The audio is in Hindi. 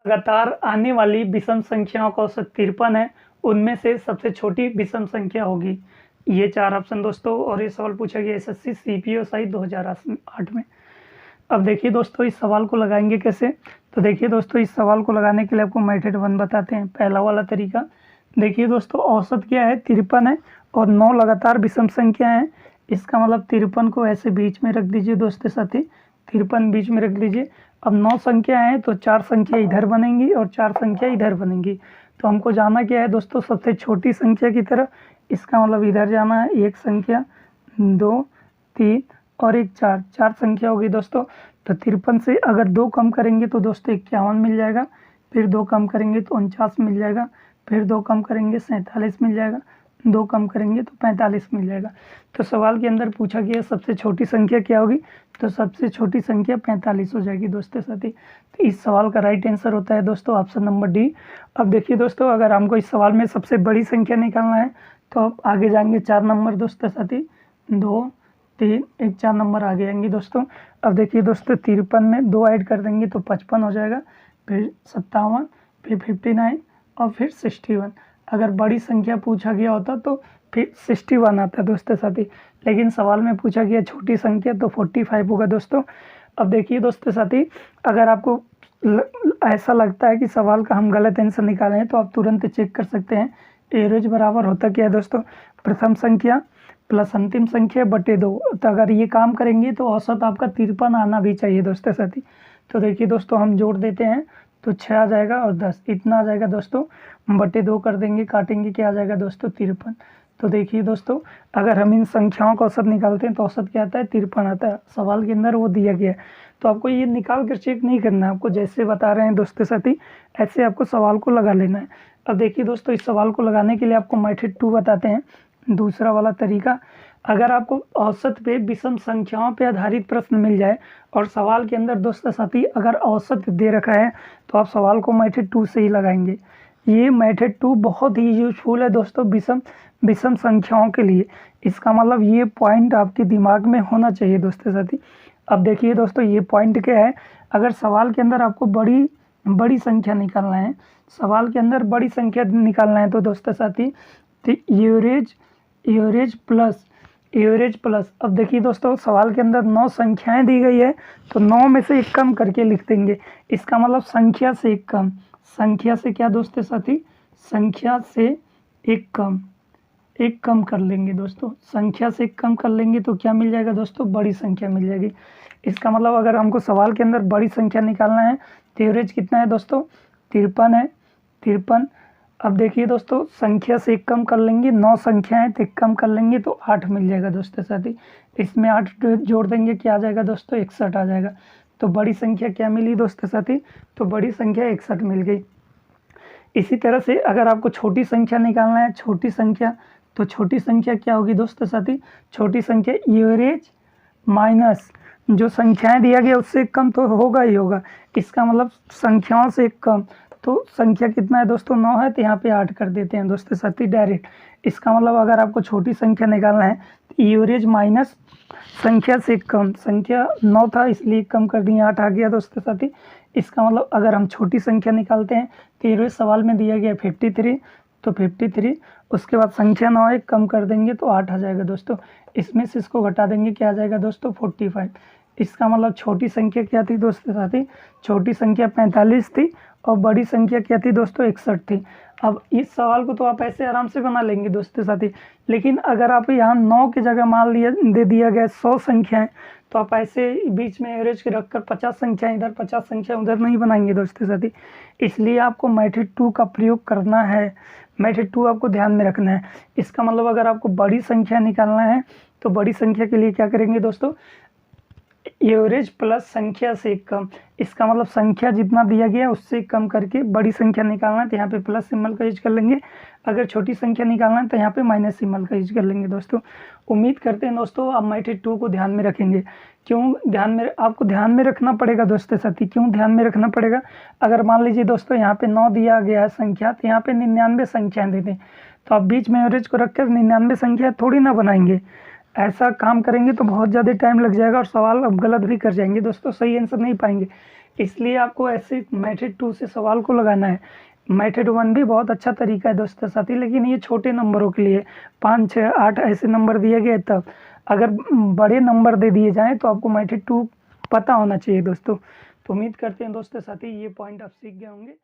लगातार आने वाली विषम संख्याओं का औसत 53 है, उनमें से सबसे छोटी विषम संख्या होगी। ये 4 ऑप्शन दोस्तों, और ये सवाल पूछा गया एसएससी सीपीओ 2008 में। अब देखिए दोस्तों, इस सवाल को लगाएंगे कैसे। तो देखिए दोस्तों, इस सवाल को लगाने के लिए आपको मेथड 1 बताते हैं। पहला वाला तरीका देखिए दोस्तों, औसत क्या है 53 है और 9 लगातार विषम संख्या है। इसका मतलब 53 को ऐसे बीच में रख दीजिए दोस्तों साथी, 53 बीच में रख लीजिए। अब 9 संख्या है तो 4 संख्या इधर बनेंगी और 4 संख्या इधर बनेंगी। तो हमको जाना क्या है दोस्तों, सबसे छोटी संख्या की तरफ। इसका मतलब इधर जाना है, 1 संख्या, 2, 3 और 1 4, 4 संख्या होगी दोस्तों। तो 53 से अगर 2 कम करेंगे तो दोस्तों 51 मिल जाएगा, फिर 2 कम करेंगे तो 49 मिल जाएगा, फिर 2 कम करेंगे 47 मिल जाएगा, 2 कम करेंगे तो 45 मिल जाएगा। तो सवाल के अंदर पूछा गया सबसे छोटी संख्या क्या होगी, तो सबसे छोटी संख्या 45 हो जाएगी दोस्तों साथी। तो इस सवाल का राइट आंसर होता है दोस्तों ऑप्शन नंबर डी। अब देखिए दोस्तों, अगर हमको इस सवाल में सबसे बड़ी संख्या निकालना है तो आप आगे जाएंगे 4 नंबर दोस्तों साथी, 2, 3, 1 4 नंबर आगे आएंगे दोस्तों। अब देखिए दोस्तों, 53 में 2 ऐड कर देंगे तो 55 हो जाएगा, फिर 57, फिर 59 और फिर 61। अगर बड़ी संख्या पूछा गया होता तो फिर 61 आता दोस्तों साथी, लेकिन सवाल में पूछा गया छोटी संख्या तो 45 होगा दोस्तों। अब देखिए दोस्तों साथी, अगर आपको ऐसा लगता है कि सवाल का हम गलत आंसर निकाले हैं तो आप तुरंत चेक कर सकते हैं। एवरेज बराबर होता क्या है दोस्तों, प्रथम संख्या प्लस अंतिम संख्या बटे 2। तो अगर ये काम करेंगे तो औसत आपका 53 आना भी चाहिए दोस्तों साथी। तो देखिए दोस्तों, हम जोड़ देते हैं तो 6 आ जाएगा और 10 इतना आ जाएगा दोस्तों, बटे 2 कर देंगे, काटेंगे, क्या आ जाएगा दोस्तों 53। तो देखिए दोस्तों, अगर हम इन संख्याओं का औसत निकालते हैं तो औसत क्या आता है 53 आता है। सवाल के अंदर वो दिया गया है, तो आपको ये निकाल कर चेक नहीं करना है, आपको जैसे बता रहे हैं दोस्तों साथी ऐसे आपको सवाल को लगा लेना है। अब देखिए दोस्तों, इस सवाल को लगाने के लिए आपको मेथड 2 बताते हैं, दूसरा वाला तरीका। अगर आपको औसत पे विषम संख्याओं पे आधारित प्रश्न मिल जाए और सवाल के अंदर दोस्तों साथी अगर औसत दे रखा है तो आप सवाल को मेथड 2 से ही लगाएंगे। ये मेथड 2 बहुत ही यूजफुल है दोस्तों विषम संख्याओं के लिए। इसका मतलब ये पॉइंट आपके दिमाग में होना चाहिए दोस्तों साथी। अब देखिए दोस्तों, ये पॉइंट क्या है, अगर सवाल के अंदर आपको बड़ी संख्या निकालना है, सवाल के अंदर बड़ी संख्या निकालना है तो दोस्तों साथी तो एवरेज प्लस। अब देखिए दोस्तों, सवाल के अंदर 9 संख्याएं दी गई है तो 9 में से 1 कम करके लिख देंगे। इसका मतलब संख्या से 1 कम, संख्या से क्या दोस्तों साथी, संख्या से 1 कम कर लेंगे दोस्तों। संख्या से 1 कम कर लेंगे तो क्या मिल जाएगा दोस्तों, बड़ी संख्या मिल जाएगी। इसका मतलब अगर हमको सवाल के अंदर बड़ी संख्या निकालना है तो एवरेज कितना है दोस्तों, 53 है, 53। अब देखिए दोस्तों, संख्या से 1 कम कर लेंगे, 9 संख्या है तो 1 कम कर लेंगे तो 8 मिल जाएगा दोस्तों साथी। इसमें 8 जोड़ देंगे, क्या आ जाएगा दोस्तों 61 आ जाएगा। तो बड़ी संख्या क्या मिली दोस्तों साथी, तो बड़ी संख्या 61 मिल गई। इसी तरह से अगर आपको छोटी संख्या निकालना है, छोटी संख्या, तो छोटी संख्या क्या होगी दोस्तों साथी, छोटी संख्या एवरेज माइनस जो संख्याएं दिया गया उससे 1 कम तो होगा ही होगा। इसका मतलब संख्याओं से 1 कम, तो संख्या कितना है दोस्तों 9 है तो यहाँ पे 8 कर देते हैं दोस्तों साथी डायरेक्ट। इसका मतलब अगर आपको छोटी संख्या निकालना है तो एवरेज माइनस संख्या से 1 कम, संख्या 9 था इसलिए 1 कम कर दिए, 8 आ गया दोस्तों साथी। इसका मतलब अगर हम छोटी संख्या निकालते हैं तो एवरेज सवाल में दिया गया 53, तो 53 उसके बाद संख्या 9 1 कम कर देंगे तो 8 आ जाएगा दोस्तों। इसमें से इसको घटा देंगे, क्या आ जाएगा दोस्तों 45। इसका मतलब छोटी संख्या क्या थी दोस्तों साथी, छोटी संख्या 45 थी और बड़ी संख्या क्या थी दोस्तों 61 थी। अब इस सवाल को तो आप ऐसे आराम से बना लेंगे दोस्तों साथी, लेकिन अगर आप यहाँ 9 की जगह मान लिया दे दिया गया 100 संख्याएं तो आप ऐसे बीच में एवरेज के रखकर 50 संख्या इधर 50 संख्या उधर नहीं बनाएंगे दोस्तों साथी। इसलिए आपको मेथड 2 का प्रयोग करना है, मेथड 2 आपको ध्यान में रखना है। इसका मतलब अगर आपको बड़ी संख्या निकालना है तो बड़ी संख्या के लिए क्या करेंगे दोस्तों, एवरेज प्लस संख्या से 1 कम। इसका मतलब संख्या जितना दिया गया उससे 1 कम करके बड़ी संख्या निकालना है तो यहाँ पे प्लस सिंबल का यूज कर लेंगे, अगर छोटी संख्या निकालना है तो यहाँ पे माइनस सिंबल का यूज कर लेंगे दोस्तों। उम्मीद करते हैं दोस्तों आप मेथड 2 को ध्यान में रखेंगे। क्यों ध्यान में, आपको ध्यान में रखना पड़ेगा दोस्तों साथी, क्यों ध्यान में रखना पड़ेगा, अगर मान लीजिए दोस्तों यहाँ पे 9 दिया गया है संख्या तो यहाँ पे 99 संख्याएं दे दें तो आप बीच में एवरेज को रखकर 99 संख्या थोड़ी ना बनाएंगे। ऐसा काम करेंगे तो बहुत ज़्यादा टाइम लग जाएगा और सवाल अब गलत भी कर जाएंगे दोस्तों, सही आंसर नहीं पाएंगे। इसलिए आपको ऐसे मेथड 2 से सवाल को लगाना है। मेथड 1 भी बहुत अच्छा तरीका है दोस्तों साथी, लेकिन ये छोटे नंबरों के लिए 5, 6, 8 ऐसे नंबर दिए गए तब। अगर बड़े नंबर दे दिए जाएँ तो आपको मेथड 2 पता होना चाहिए दोस्तों। तो उम्मीद करते हैं दोस्तों साथी ये पॉइंट आप सीख गए होंगे।